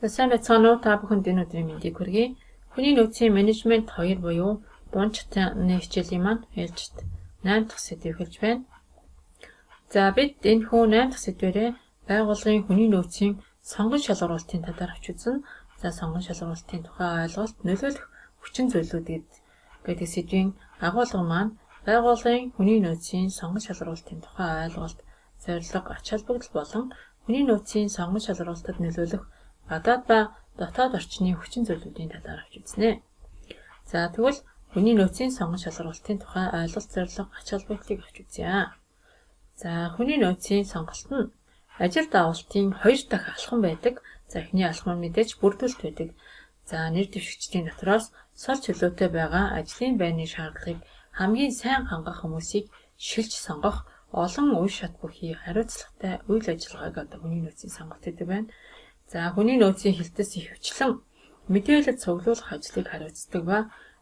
Сайн байцгаана уу? Та бүхэнд энэ өдрийн мэндийг хүргэе. Хүний нөөцийн менежмент 2 буюу дунд чатны хичээлийн маань ээлжид 8 дахь сэдв эхэлж байна. За бид энэ 8 дахь сэдвээрээ байгууллагын хүний нөөцийн сонгон шалгаруулалтын талаар авч үзнэ. За сонгон шалгаруулалтын тухай ойлголт нөлөөлөх хүчин зүйлүүд гэдэг сэдвийн агуулга маань байгууллагын хүний нөөцийн сонгон шалгаруулалтын тухай ойлголт, зорилго, ач холбогдол болон хүний нөөцийн сонгон шалгаруулалтад нөлөөлөх гадаад ба дотоод орчны хүчин зүйлүүдийн талаар авч үзнэ. За тэгвэл хүний нөөцийн сонгон шалгаруулалтын тухай ойлголт, зорилго, ач холбогдлыг авч үзье. За хүний нөөцийн сонголт нь ажил даавалтын 2 дахь алхам байдаг. За эхний алхам нь мэдээж бүрдүүлэлт байдаг. За нэр дэвшигчдийн дотроос сул чөлөөтэй байгаа ажлын байрны шаардлагыг хамгийн сайн хангах хүмүүсийг шилж сонгох олон үе шат бүхий хариуцлагатай үйл ажиллагааг хүний нөөцийн сонголт гэдэг байна. За хүний нөөцийн хилтэс ихэвчлэн мэдээлэл цуглуулах ажлыг хариуцдаг ба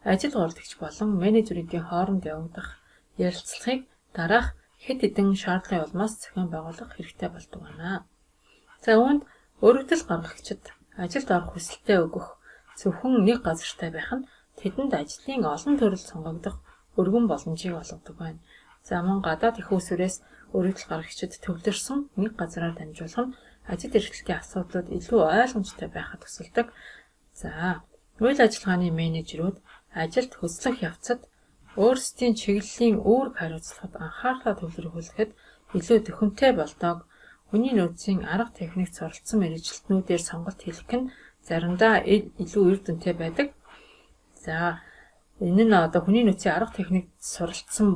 ажил гуйлагч болон менежерүүдийн хооронд явагдах ярилцлагыг дараах хэд хэдэн шаардлагын улмаас зохион байгуулах хэрэгтэй болдог байна. За үүнд өргөдөл гаргагчид ажилд орох хүсэлтээ өгөх зөвхөн нэг газартай байх нь тэдэнд ажлын олон төрөл сонгогдох өргөн боломжийг олгодог байна. За мөн гадаад их усүрээс өргөдөл гаргагчид төвлөрсөн нэг газараар дамжуулах нь ажил эрхлэлтийн асуудлууд илүү ойлгомжтой байхад тусалдаг. За үйл ажиллагааны менежерүүд ажилд хөслөх явцад өөрсдийн чиглэлийн үүрэг хариуцлагад анхаарлаа төвлөрүүлэхэд илүү төхөнтэй болдог. Хүний нөөцийн арга техникт суралцсан мэргэжилтнүүдээр сонголт хийх нь заримдаа илүү үр дүнтэй байдаг. За энэ нь хүний нөөцийн арга техникт суралцсан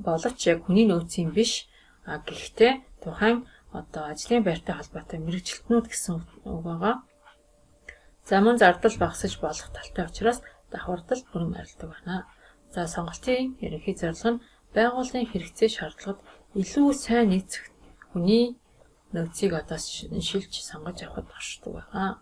боловч яг хүний нөөцийн биш. Гэхдээ тухайн ажлын байртай холбоотой мэргэжилтнүүд гэсэн үг байгаа. За мөн зардал багасж болох талтай учраас давхардал бүрэн арилдаг байна. За сонголтын ерөнхий зорилго нь байгууллагын хэрэгцээ шаардлагад илүү сайн нийцэх хүний нөөцийг шилж сонгож авахд оршдог байна.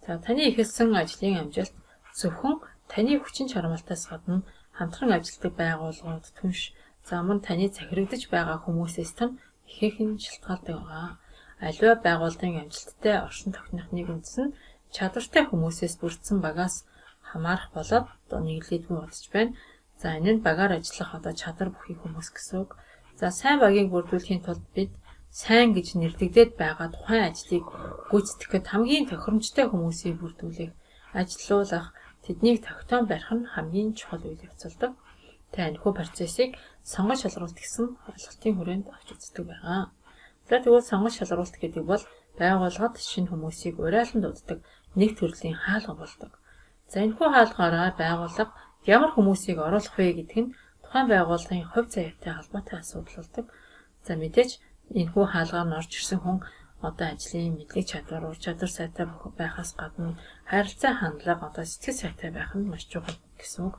За таны ихэлсэн ажлын амжилт зөвхөн таны хүчин чармайлтаас гадна хамтран ажилладаг байгууллагууд түнш за мөн таны захирагдж байгаа хүмүүсээс тань ихээхэн шалтгаалдаг байгаа. Аливаа байгууллагын амжилттай оршин тогтнохны үндэс нь чадвартай хүмүүсээс бүрдсэн багаас хамаарах болоод нэглэлгүй бодож байна. За энэ нь багаар ажиллах чадвар бүхий хүмүүс гэсэн үг. За сайн багийг бүрдүүлэхийн тулд бид сайн гэж нэрлэгдээд байгаа тухайн ажлыг гүйцэтгэхэд хамгийн тохиромжтой хүмүүсийг бүрдүүлэх, ажилуулах, тэднийг тогтоон барих нь хамгийн чухал үйл явц болдог. Та энэхүү процессыг сонгон шалгаруулалт гэсэн ойлголтын хүрээнд авч үздэг байгаа. За тэгвэл сонгон шалгаруулалт гэдэг бол байгууллагад шинэ хүмүүсийг уриалан дууддаг нэг төрлийн хаалга болдог. За энэхүү хаалгаараа байгууллага ямар хүмүүсийг оруулах вэ гэдэг нь тухайн байгууллагын хувь заяатай холбоотой асуудал болдог. За мэдээж энэхүү хаалгаар нь орж ирсэн хүн ажлын мэдлэг чадвар, ур чадвар сайтай байхаас гадна харилцаа хандлага, сэтгэл сайтай байх нь маш чухал гэсэн үг.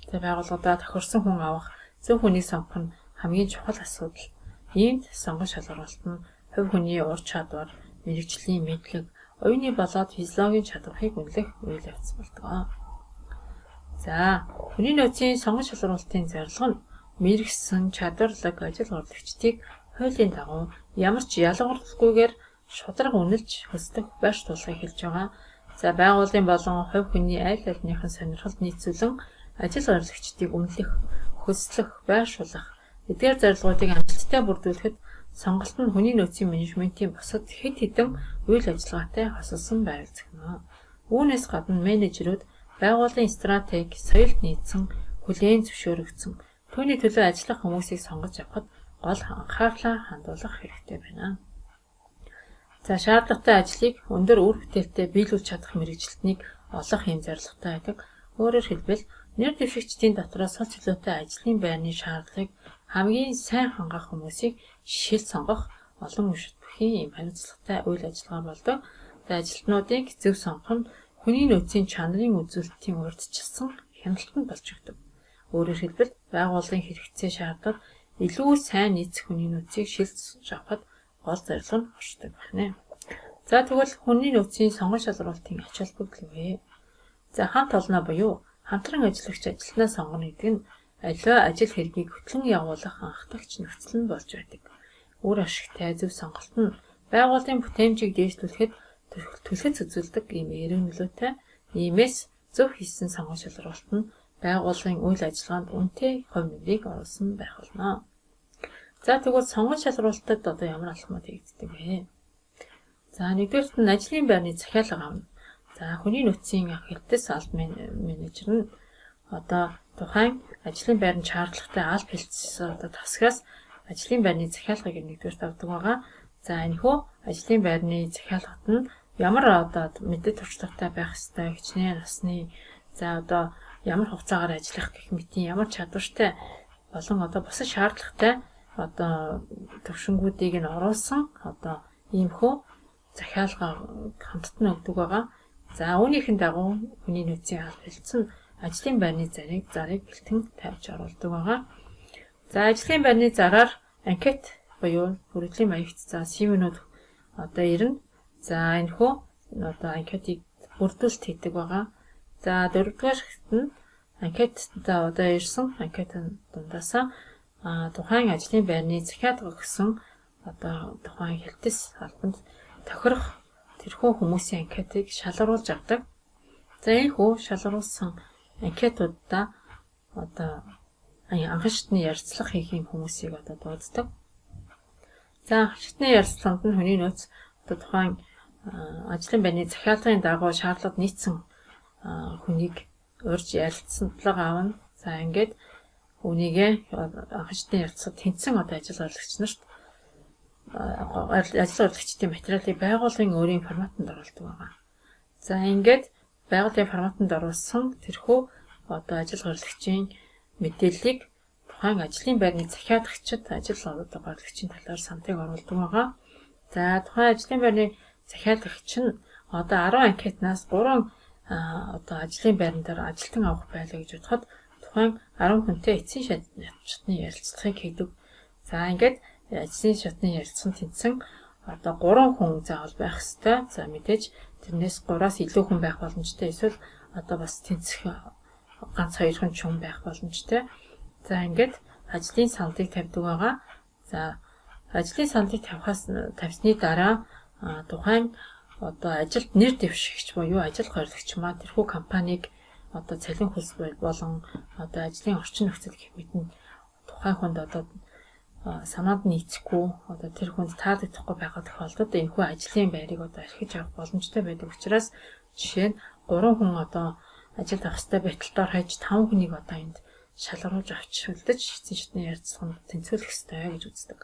За байгууллагуудаа тохирсон хүн авах, зөв хүнийг сонгох нь хамгийн чухал асуудал. Иймд сонгон шалгаруулалт нь хувь хүний ур чадвар, мэргэжлийн мэдлэг, оюуны болоод физиологийн чадварыг үнэлэх үйл явц болдог. За хүний нөөцийн сонгон шалгаруулалтын зорилго нь мэргэсэн чадварлаг ажил гуйлагчдыг хуулийн дагуу ямар ч ялгарлалгүйгээр шударга үнэлж хөсдөх байр тулахыг хэлж байгаа. За байгууллагын болон хувь хүний аль альныхын сонирхолд нийцүүлэн ажил гуйлагчдыг үнэлэх, хөслөх, байршуулах эдгээр зорилгоодыг амжилттай бүрдүүлэхэд сонголт нь хүний нөөцийн менежментийн бусад хэд хэдэн үйл ажиллагаатай хосолсон байр зохино. Үүнээс гадна менежерүүд байгууллагын стратеги, соёлд нийцсэн, хүлээн зөвшөөрөгдсөн түүний төлөө ажиллах хүмүүсийг сонгож авахд гол анхаарлаа хандуулах хэрэгтэй байна. За шаардлагатай ажлыг өндөр үр бүтээлтэй биелүүлж чадах мэргэжилтнийг олох юм зорилготой байдаг. Өөрөөр хэлбэл нэр дэвшигчдийн дотроос сул чөлөөтэй ажлын байрны шаардлагыг хамгийн сайн хангах хүмүүсийг шил сонгох олон үе бүхий юм хариуцлагатай үйл ажиллагаа болдог. За ажилтнуудыг зөв сонгох нь хүний нөөцийн чанарын үзүүлэлтийн урьдчилсан хяналтанд болж өгдөг. Өөрөөр хэлбэл байгууллагын хэрэгцээ шаардлагад илүү сайн нийцэх хүний нөөцийг шилж авахд гол зорилго нь оршдог байна. За тэгвэл хүний нөөцийн сонгон шалгаруулалтын ач холбогдол вэ? За хамт олноо буюу хамтран ажиллагч ажилтнаа сонгоно гэдэг нь аливаа ажил хэргийг хөтлөн явуулах анхдагч нөхцөл нь болж байдаг. Үр ашигтай зөв сонголт нь байгууллагын бүтээмжийг дээшлүүлэхэд түлхэц үзүүлдэг ийм эрүүл нөлөөтэй иймээс зөв хийсэн сонгон шалралт нь байгууллагын үйл ажиллагаанд үнэтэй хувь нэмрийг оруулсан байх болно. За тэгвэл сонгон шалралтад одоо ямар алхмууд хийгддэг вэ? За нэгдүгээрт нь ажлын байрны захиалга авна. За хүний нөөцийн хэлтс алба менежер нь одоо тухайн ажлын байранд шаардлагатай алба хэлтс одоо тасгаас ажлын байрны захиалгыг нэгдүгээрт авдаг байгаа. За энэхүү ажлын байрны захиалгад нь ямар одоо мэдээ туршлагатай байх ёстой, хичнээн насны, за одоо ямар хугацаагаар ажиллах гэх мэтийн ямар чадвартай болон одоо бусад шаардлагатай одоо төвшингүүдийг нь оруулсан одоо иймхүү захиалга хамтдаа өгдөг байгаа. За үүнийхэн дагуу хүний нөөцийн алба хэлтсэн ажлын байрны зарыг бэлтэн тавьж оруулдаг байгаа. За ажлын байрны зараар анкет буюу хүрээллийн маягт за CV-нүүд одоо ирнэ. За энэхүү одоо анкетыг бүрдүүлэлт хийдэг байгаа. За дөрөвдүгээрт нь анкетта одоо ирсэн анкетын дундаасаа тухайн ажлын байрны захиалга өгсөн одоо тухайн хэлтс албанд тохирох тэрхүү хүмүүсийн анкетыг шалгаруулж авдаг. За энэхүү шалгаруулсан анкетуудаа одоо анхан шатны ярилцлага хийх юм хүмүүсийг одоо дууддаг. За анхан шатны ярилцлаганд нь хүний нөөц одоо тухайн ажлын байрны захиалгын дагуу шаардлагад нийцсэн хүнийг урьж ярилцсантлага аавна. За ингээд үнийгээ анхан шатны ярилцлагад тэнцсэн одоо ажил олгогч нарт ажил олгогчдын материалыг байгууллагын өөрийн форматанд оруулдаг байгаа. За ингээд байгууллагын форматанд оруулсан тэрхүү одоо ажил олгогчийн мэдээллийг тухайн ажлын байрны захиалагчид ажил одоо олгогчийн талаар сантыг оруулдаг байгаа. За тухайн ажлын байрны захиалагч нь одоо 10 анкетнаас 3 одоо ажлын байран дээр ажилтан авах байлаа гэж бодоход тухайн 10 хүнтэй эцсийн шатны ярилцлагыг хийдэг. За ингээд эцсийн шатны ярилцсан тэнцсэн одоо 3 хүн заавал байх ёстой. За мэдээж тэрнээс 3-аас илүү хүн байх боломжтой. Эсвэл одоо бас тэнцэх ганц 2 хүн байх боломжтой. За ингээд ажлын сандыг тавьдаг байгаа. За ажлын сандыг тавьсны дараа тухайн одоо ажилд нэр дэвшигч буюу ажил хоригч маа тэрхүү компанийг одоо цалин хөлс болон одоо ажлын орчин нөхцөл гэх мэт нь тухайн хүнд одоо санаанд нийцэхгүй одоо тэр хүнд таалагдахгүй байгаа тохиолдолд энэхүү ажлын байрыг одоо архиж авах боломжтой байдаг учраас жишээ нь 3 хүн одоо ажилд авах ёстой байталтаар хайж 5 хүнийг одоо энд шалгаруулж авч үлдэж эцсийн шатны ярилцлаганд тэнцвүүлэх ёстой гэж үздэг.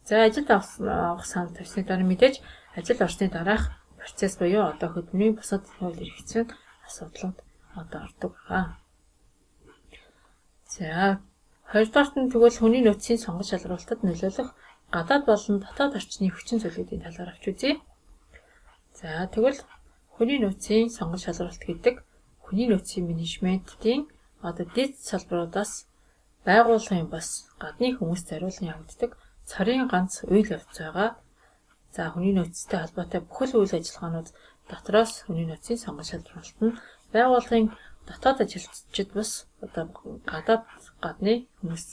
За ажилд авах санд тавьсны дараа мэдээж ажил орсны дараах процесс буюу одоо хөдөлмөрийн бусад хууль эрх зүйн асуудлууд одоо ордог байгаа. За хоёрдугаарт нь тэгвэл хүний нөөцийн сонгон шалралтад нөлөөлөх гадаад болон дотоод орчны хүчин зүйлүүдийн талаар авч үзье. За тэгвэл хүний нөөцийн сонгон шалралт гэдэг хүний нөөцийн менежментийн одоо дэд салбаруудаас байгууллагын бас гадны хүмүүст зориулан явагддаг цорын ганц үйл явц байгаа. За хүний нөөцтэй холбоотой бүхэл үйл ажиллагаанууд дотроос хүний нөөцийн сонгон шалралт нь байгууллагын дотоод ажилчид бас одоо гадны хүмүүс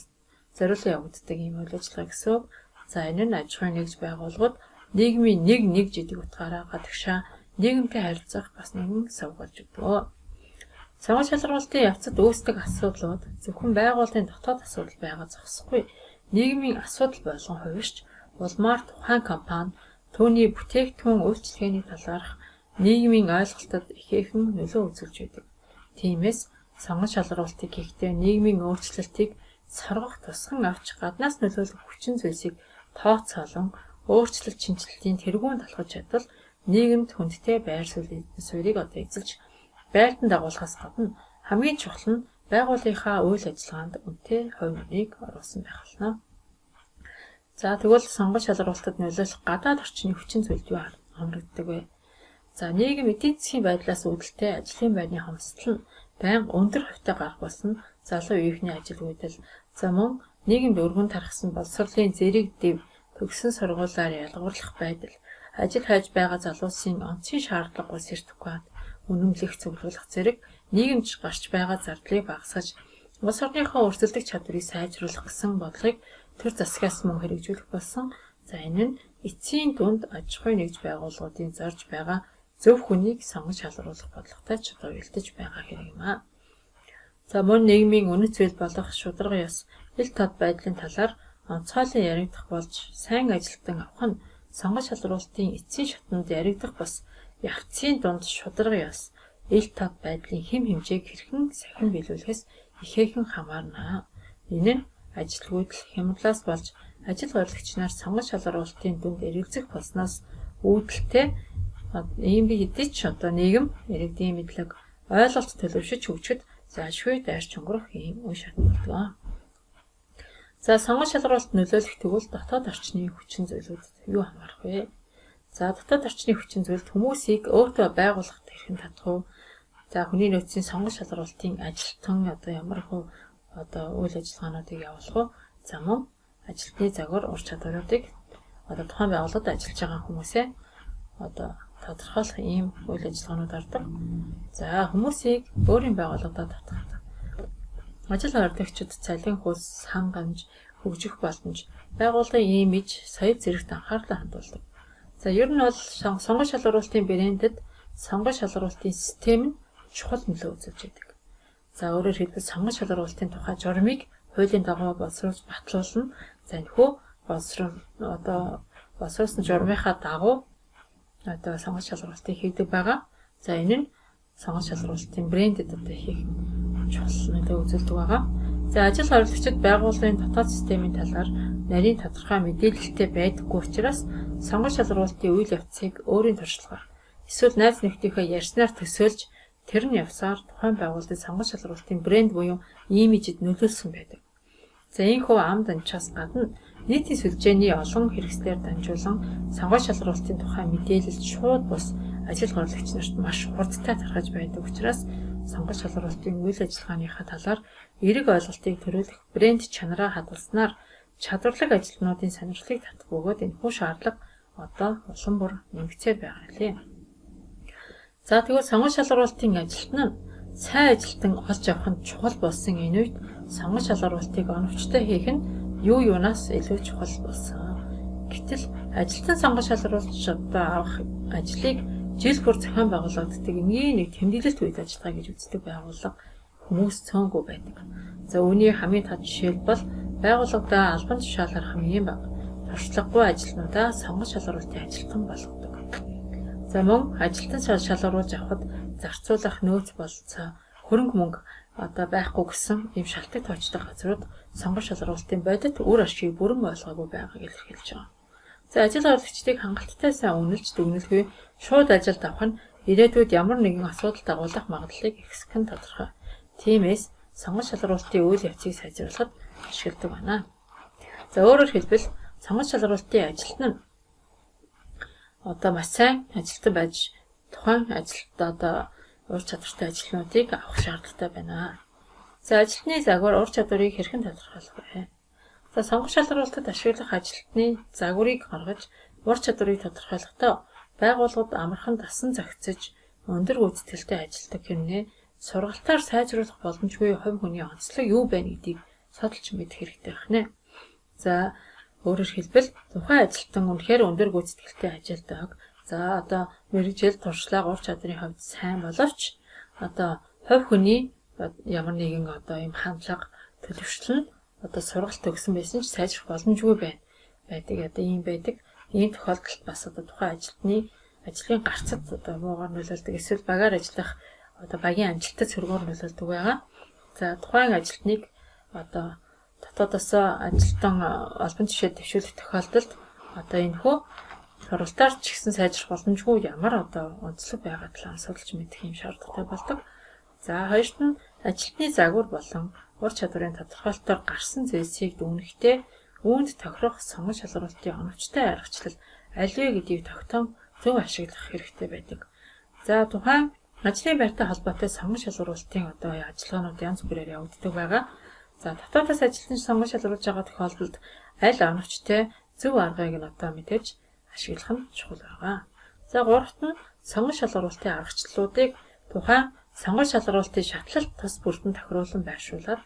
зориулан явагддаг ийм үйл ажиллагаа гэсэн. За энэ нь аж ахуйн нэгж байгууллагууд нийгмийн нэг жидэг утгаараа гадагшаа нийгэмтэй харилцах бас нэгэн сувг болж өгдөг. Сонгон шалралтын явцад үүсдэг асуудлууд зөвхөн байгууллагын дотоод асуудал байгаа зогсохгүй нийгмийн асуудал болгон хувирч улмаар тухайн компани түүний бүтээгдэхүүн үйлчилгээний талаарх нийгмийн ойлголтод ихээхэн нөлөө үзүүлж байдаг. Тиймээс сонгон шалралтыг хийхдээ нийгмийн өөрчлөлтийг соргох тусган авч гаднаас нөлөөлөх хүчин зүйлсийг тооцоолон өөрчлөлт шинжилтийн тэргүүнд алхаж чадвал нийгэмд хүндтэй байр суурийг одоо эзэлж байртан дагуулахаас гадна хамгийн чухал нь байгууллагынхаа үйл ажиллагаанд үнэтэй хувь нэмрийг оруулсан байх болно. За тэгвэл сонгон шалралтад нөлөөлөх гадаад орчны хүчин зүйлд юу хамрагддаг вэ? За нийгэм эдийн засгийн байдлаас үүдэлтэй ажлын байрны хомсдол нь байнга өндөр хувьтай гарах болсон залуу үеийнхний ажил үйлдэл за мөн нийгэмд өргөн тархсан боловсролын зэрэг дэв төгссөн сургуулиар ялгуурлах байдал ажил хайж байгаа залуусын онцгой шаардлагагүй сертификат үнэмлэх цуглуулах зэрэг нийгэмд гарч байгаа зардлыг багасгаж улс орныхоо өрсөлдөх чадварыг сайжруулах гэсэн бодлогыг төр засгаас мөн хэрэгжүүлэх болсон. За энэ нь эцсийн дүнд аж ахуй нэгж байгууллагуудын зорж байгаа зөв хүнийг сонгож шалгаруулах бодлоготой чадвар бэлдэж байгаа хэрэг юм аа. За мөн нийгмийн үнэт зүйл болох шударга ёс, ил тод байдлын талаар онцгойлон яригдах болж сайн ажилтан авах нь сонгож шалгаруулалтын эцсийн шатнд яригдах бас явцын дунд шударга ёс, ил тод байдлын хэм хэмжээг хэрхэн сахин биелүүлэхээс ихээхэн хамаарна. Энэ нь ажилгүйдэл хямралаас болж ажил горилогч нар сонгож шалгаруулалтын дүнд эргэлзэх болсноос үүдэлтэй ийм хэдий ч нийгэм иргэдийн мэдлэг ойлголт төлөвшөж хөгжөхөд заашгүй дайрч өнгөрөх ийм үе шат болдог. За сонгож шалгаруулалт нөлөөлөх тэгвэл дотоод орчны хүчин зүйлүүдэд юу хамаарах вэ? За дотоод орчны хүчин зүйлд хүмүүсийг өөртөө байгуулахад хэрхэн татах вэ? За хүний нөөцийн сонгож шалгаруулалтын ажилтан ямар их үйл ажиллагаануудыг явуулах вэ? За мөн ажилтны загвар ур чадваруудыг тухайн байгууллагад ажиллаж байгаа хүмүүсээ тодорхойлох ийм үйл ажиллагаанууд ордог. За хүмүүсийг өөрийн байгууллагад татах. Ажил ордогчид цалин хөлс, сан гамж, хөгжих боломж, байгууллагын имиж, соёл зэрэгт анхаарлаа хандуулдаг. За ер нь бол сонгож шалгаруулалтын брэндэд сонгож шалгаруулалтын систем нь чухал нөлөө үзүүлж байдаг. За өөрөөр хэлбэл сонгож шалгаруулалтын тухай журмыг хуулийн дагуу боловсруулж батлуулна. За энэхүү боловсруулсан журмынхаа дагуу сонгож шалгаруулалтыг хийдэг байгаа. За энэ нь сонгож шалгаруулалтын брэндэд хийх чухал нөлөө үзүүлдэг байгаа. За ажил оролцогчид байгууллагын дотоод системийн талаар нарийн тодорхой мэдээлэлтэй байдаггүй учраас сонгож шалгаруулалтын үйл явцыг өөрийн туршлагаар эсвэл найз нөхдийнхөө ярьснаар төсөөлж тэр нь явсаар тухайн байгууллагын сонгож шалгаруулалтын брэнд буюу имижид нөлөөлсөн байдаг. За энэ хүү ам данчаас гадна нийтийн сүлжээний олон хэрэгслээр дамжуулан сонгож шалгаруулалтын тухай мэдээлэл шууд бус ажил горилагч нарт маш хурдтай тархаж байдаг учраас сонгож шалгаруулалтын үйл ажиллагааныхаа талаар эерэг ойлголтыг төрүүлэх брэнд чанараа хадгалснаар чадварлаг ажилтнуудын сонирхлыг татах бөгөөд энэхүү шаардлага улам бүр нэмэгцээр байгаа нэлээ. За тэгвэл сонгож шалгаруулалтын ажилтан нь сайн ажилтан олж авах нь чухал болсон энэ үед сонгож шалгаруулалтыг оновчтой хийх нь юунаас илүү чухал болсон. Гэтэл ажилтан сонгож шалгаруулалтад авах ажлыг жил бүр зохион байгуулагддаг энгийн нэг тэмдэглэлт үед ажиллагаа гэж үздэг байгууллага хүмүүс цөөнгүй байдаг. За үүний хамгийн тод жишээлбэл байгууллагада албан тушаалаар хамгийн бага туршлагагүй ажилтнуудаа сонгож шалгаруулалтын ажилтан болгодог. За мөн ажилтан шалгаруулж авахд зарцуулах нөөц болцоо хөрөнгө мөнгө байхгүй гэсэн ийм шалтгаан тоочтой газрууд сонгож шалгаруулалтын бодит үр ашгийг бүрэн ойлгоогүй байгааг илэрхийлж байгаа. За ажил горилагчдыг хангалттай сайн үнэлж дүгнэлгүй шууд ажилд авах нь ирээдүйд ямар нэгэн асуудал дагуулах магадлалыг ихсгэх нь тодорхой. Тиймээс сонгож шалгаруулалтын үйл явцыг сайжруулахад ашигладаг байна. За өөрөөр хэлбэл сонгож шалгаруулалтын ажилтан нь маш сайн ажилтан байж тухайн ажилд ур чадвартай ажилтнуудыг авах шаардлагатай байна. За ажилтны загвар ур чадварыг хэрхэн тодорхойлох вэ? За сонгож шалгаруулалтад ашиглах ажилтны загварыг гаргаж ур чадварыг тодорхойлохдоо байгууллагад амархан дасан зохицож өндөр гүйцэтгэлтэй ажилтдаг хэрнээ сургалтаар сайжруулах боломжгүй хувь хүний онцлог юу байна гэдгийг судалж мэдэх хэрэгтэй байна. За өөрөөр хэлбэл тухайн ажилтан үнэхээр өндөр гүйцэтгэлтэй ажилдаг. За мэргэжил туршлага ур чадрын хувьд сайн боловч хувь хүний ямар нэгэн ийм хандлага төлөвшлөл нь сургалт төгсөн байсан ч сайжрах боломжгүй байдаг. Ийм байдаг. Ийм тохиолдолд бас тухайн ажилтны ажлын гарцад муугаар нөлөөлдөг эсвэл багаар ажиллах багийн амжилтад сөргөөр нөлөөлдөг байгаа. За тухайн ажилтныг дотоодоос ажилтан албан тушаал дэвшүүлэх тохиолдолд энэхүү сургалтаар ч гэсэн сайжрах боломжгүй ямар онцлог байгаа талаар судалж мэдэх юм шаардлагатай болдог. За хоёрт нь ажилтны загвар болон ур чадварын тодорхойлолтоор гарсан зүйлсийг дүгнэхдээ үүнд тохирох сонгож шалгаруулалтын оновчтой аргачлал аль вэ гэдгийг тогтоом зөв ашиглах хэрэгтэй байдаг. За тухайн ажлын байртай холбоотой сонгож шалгаруулалтын ажиллагаанууд янз бүрээр явагддаг байгаа. За дотоодоос ажилтныг сонгож шалгаруулж байгаа тохиолдолд аль оновчтой зөв аргыг нь мэдээж ашиглах нь чухал байгаа. За гуравт нь сонгож шалгаруулалтын аргачлалуудыг тухайн сонгож шалгаруулалтын шатлалт тус бүрдэн тохируулан байршуулаад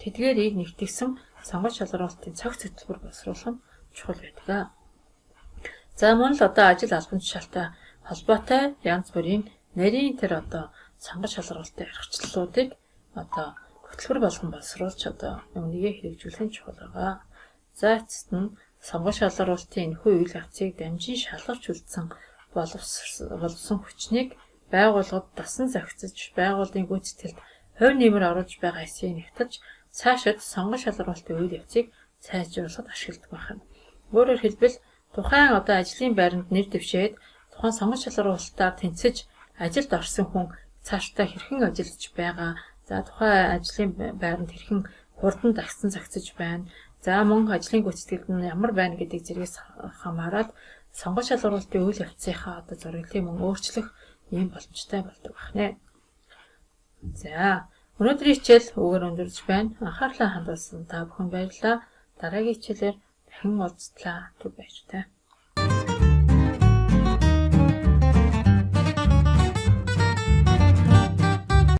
тэдгээрийг нэгтгэсэн сонгож шалгаруулалтын цогц хөтөлбөр боловсруулах нь чухал байдаг. За мөн л одоо ажил албан тушаалтай холбоотой янз бүрийн нарийн тэр одоо сонгож шалгуулалтын аргачлалуудыг одоо хөтөлбөр болгон боловсруулж одоо үүнийгээ хэрэгжүүлэх нь чухал байгаа. За эцэст нь сонгож шалгуулалтын энэхүү үйл явцыг дамжин шалгаж үлдсэн боловсон хүчнийг байгууллагад дасан зохицож байгууллагын гүйцэтгэлд хувь нэмэр оруулж байгаа эсийг нэгтэлж цаашид сонгож шалгуулалтын үйл явцыг сайжруулахад ашигладаг байна. Өөрөөр хэлбэл тухайн одоо ажлын байранд нэр дэвшээд тухайн сонгож шалгуулалтаар тэнцэж ажилд орсон хүн цаашдаа хэрхэн ажиллаж байгаа, за тухайн ажлын байранд хэрхэн хурдан дагсан зохицож байна, за мөн ажлын гүйцэтгэлд нь ямар байна гэдэг зэрэгс хамаарал сонгож шалгуулалтын үйл явцынхаа одоо зориглыг мөн өөрчлөх ийм боломжтой болдог байна. За өнөөдрийн хичээл үгээр өндөрлөж байна. Анхаарлаа хандуулсан та бүхэнд баярлалаа. Дараагийн хичээлээр дахин уулзтлаа. Түр баяртай.